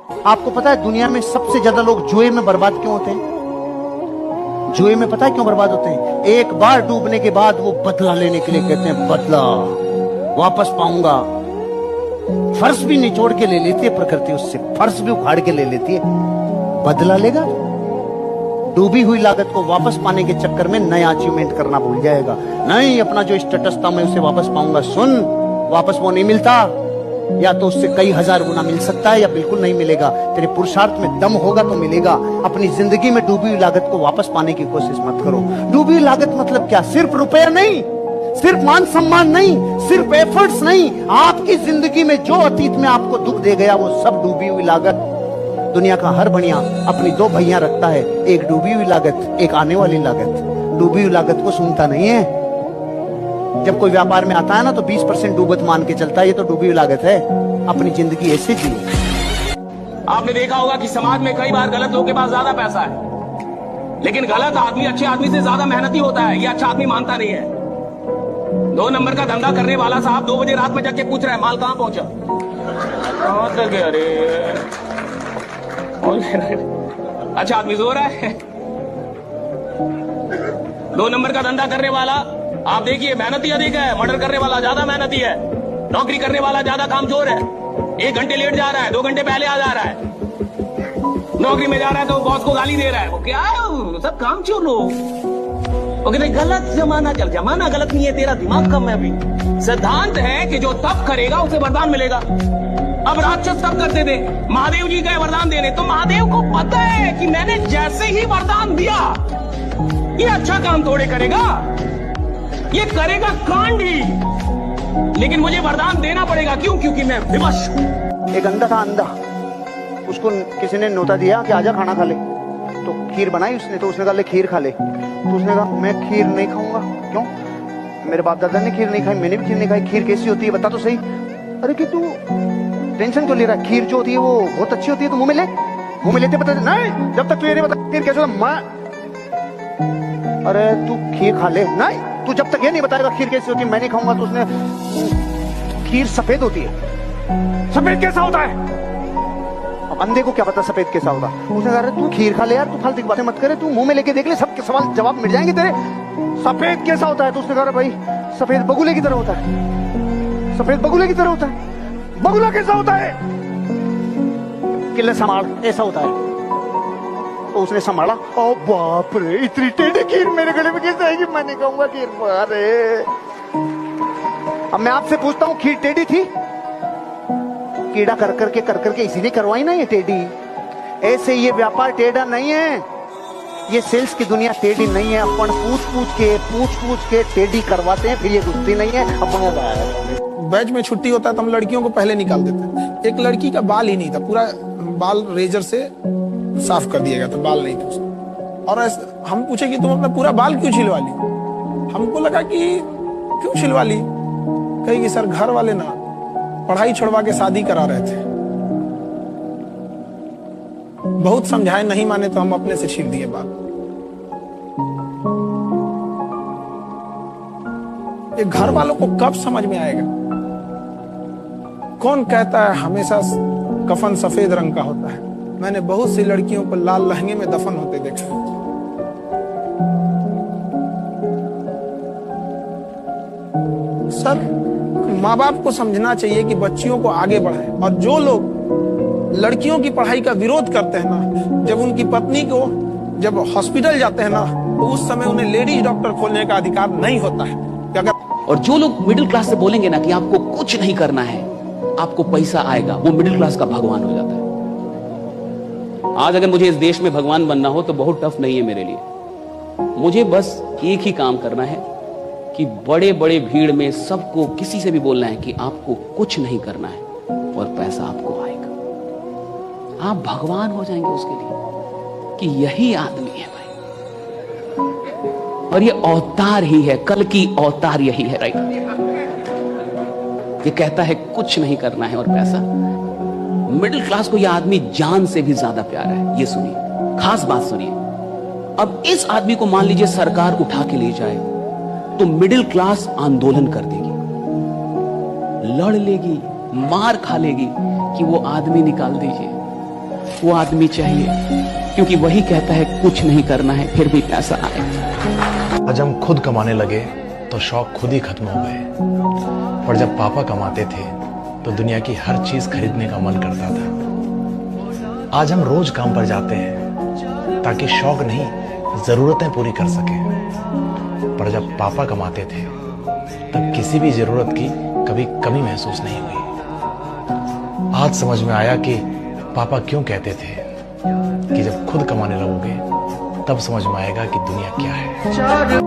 आपको पता है दुनिया में सबसे ज्यादा लोग जुए में बर्बाद क्यों होते हैं? जुए में पता है क्यों बर्बाद होते हैं? एक बार डूबने के बाद वो बदला लेने के लिए कहते हैं, बदला वापस पाऊंगा। फर्श भी निचोड़ के ले लेती है प्रकृति, उससे फर्श भी उखाड़ के ले लेती है। बदला लेगा, डूबी हुई लागत को वापस पाने के चक्कर में नया अचीवमेंट करना भूल जाएगा। नहीं, अपना जो स्टेटस था मैं उसे वापस पाऊंगा। सुन, वापस वो नहीं मिलता, या तो उससे कई हजार गुना मिल सकता है या बिल्कुल नहीं मिलेगा। तेरे पुरुषार्थ में दम होगा तो मिलेगा। अपनी जिंदगी में डूबी हुई लागत को वापस पाने की कोशिश मत करो। डूबी हुई लागत मतलब क्या? सिर्फ रुपया नहीं, सिर्फ मान सम्मान नहीं, सिर्फ एफर्ट्स नहीं। आपकी जिंदगी में जो अतीत में आपको दुख दे गया वो सब डूबी हुई लागत। दुनिया का हर बढ़िया अपनी दो भैया रखता है, एक डूबी हुई लागत, एक आने वाली लागत। डूबी हुई लागत को सुनता नहीं है। जब कोई व्यापार में आता है ना तो 20% डूबत मान के चलता है, ये तो डूबी हुई लागत है। अपनी जिंदगी ऐसे जिए। आपने देखा होगा कि समाज में कई बार गलत लोगों के पास ज्यादा पैसा है, लेकिन गलत आदमी अच्छे आदमी से ज्यादा मेहनती होता है। ये अच्छा आदमी मानता नहीं है। 2 नंबर का धंधा करने वाला साहब 2 बजे रात में जाके पूछ रहा है, माल कहां पहुंचा, कहां तक गया? अरे अच्छा आदमी जोर है। 2 नंबर का धंधा करने वाला आप देखिए मेहनती अधिक है। मर्डर करने वाला ज्यादा मेहनती है। नौकरी करने वाला ज्यादा कामचोर है। 1 घंटे लेट जा रहा है, 2 घंटे पहले आ जा रहा है। नौकरी में जा रहा है तो बॉस को गाली दे रहा है। वो क्या है, सब कामचोर लोग। वो कहते गलत जमाना चल। जमाना गलत नहीं है, तेरा दिमाग कम है अभी। सिद्धांत है कि जो तप करेगा उसे वरदान मिलेगा। अब राक्षस तप करते थे, महादेव जी गए वरदान देने, तो महादेव को पता है कि मैंने जैसे ही वरदान दिया ये अच्छा काम थोड़े करेगा, ये करेगा कांड ही। लेकिन मुझे वरदान देना पड़ेगा। क्यों? क्योंकि मैं विवश हूं। एक अंधा था, अंधा। उसको किसी ने न्योता दिया कि आजा खाना खा ले, तो खीर बनाई उसने, तो उसने कहा ले खीर खा ले। तो उसने कहा मैं खीर नहीं खाऊंगा। क्यों? मेरे बाप दादा ने खीर नहीं खाई, मैंने भी खीर नहीं खाई। खीर कैसी होती है बता तो सही। अरे कि तू टेंशन क्यों ले रहा है? खीर जो होती है वो बहुत अच्छी होती है, तू मुंह में ले। मुंह में लेते पता नहीं, जब तक तू ये नहीं बता खीर कैसे होता मैं। अरे तू खीर खा ले। नहीं, तू जब तक ये नहीं बताएगा खीर कैसी होती है मैं नहीं खाऊंगा। तो उसने, खीर सफेद होती है। सफेद कैसा होता है? अब अंधे को क्या पता सफेद कैसा होगा। उसने कहा तू खीर खा ले यार, तू फालतू की बातें मत करे, तू मुंह में लेके देख ले, सबके सवाल जवाब मिल जाएंगे तेरे। सफेद कैसा होता है? तो उसने कहा भाई सफेद बगुले की तरह होता है। सफेद बगुले की तरह होता है। बगुला कैसा होता है? किले संभाल ऐसा होता है। तो उसने संभाला, ओ बाप रे, इतनी टेढ़ी खीर मेरे गले में कैसे आएगी? मैं नहीं कहूंगा खीर। अरे अब मैं आपसे पूछता हूं, खीर टेढ़ी थी? कीड़ा कर करके इसीलिए करवाई ना ये टेढ़ी। ऐसे ये व्यापार टेढ़ा नहीं है, ये सेल्स की दुनिया टेढ़ी नहीं है। अपन पूछ के टेढ़ी करवाते हैं, फिर ये गुस्ती नहीं है अपन। बैच में छुट्टी होता है तो हम लड़कियों को पहले निकाल देते हैं। एक लड़की का बाल ही नहीं था, पूरा बाल रेजर से साफ कर दिया गया था, बाल नहीं था उसका। और हम पूछे कि तुम अपना पूरा बाल क्यों छिलवा ली? हमको लगा कि क्यों छिलवा ली? कहेगी सर घर वाले ना पढ़ाई छुड़वा के शादी करा रहे थे, बहुत समझाए नहीं माने तो हम अपने से छील दिए बाल। ये घर वालों को कब समझ में आएगा? कौन कहता है हमेशा कफन सफेद रंग का होता है? मैंने बहुत सी लड़कियों को लाल लहंगे में दफन होते देखा। सर, माँ बाप को समझना चाहिए कि बच्चियों को आगे बढ़ाएं। और जो लोग लड़कियों की पढ़ाई का विरोध करते हैं ना, जब उनकी पत्नी को जब हॉस्पिटल जाते हैं ना, तो उस समय उन्हें लेडीज डॉक्टर खोलने का अधिकार नहीं होता है। और जो लोग मिडिल क्लास से बोलेंगे ना कि आपको कुछ नहीं करना है, आपको पैसा आएगा, वो मिडिल क्लास का भगवान हो जाता है। आज अगर मुझे इस देश में भगवान बनना हो तो बहुत टफ नहीं है मेरे लिए। मुझे बस एक ही काम करना है कि बड़े बड़े भीड़ में सबको किसी से भी बोलना है कि आपको कुछ नहीं करना है और पैसा आपको आएगा। आप भगवान हो जाएंगे उसके लिए कि यही आदमी है भाई, और ये अवतार ही है, कल की अवतार यही है। राइट, ये कहता है कुछ नहीं करना है और पैसा। मिडिल क्लास को यह आदमी जान से भी ज्यादा प्यारा है। ये सुनिए, खास बात सुनिए। अब इस आदमी को मान लीजिए सरकार उठा के ले जाए तो मिडिल क्लास आंदोलन कर देगी, लड़ लेगी, मार खा लेगी कि वो आदमी निकाल दीजिए। वो आदमी चाहिए, क्योंकि वही कहता है कुछ नहीं करना है फिर भी पैसा आए। आज हम खुद कमाने लगे तो शौक खुद ही खत्म हो गए, पर जब पापा कमाते थे तो दुनिया की हर चीज खरीदने का मन करता था। आज हम रोज काम पर जाते हैं ताकि शौक नहीं जरूरतें पूरी कर सके, पर जब पापा कमाते थे तब किसी भी जरूरत की कभी कमी महसूस नहीं हुई। आज समझ में आया कि पापा क्यों कहते थे कि जब खुद कमाने लगोगे तब समझ में आएगा कि दुनिया क्या है।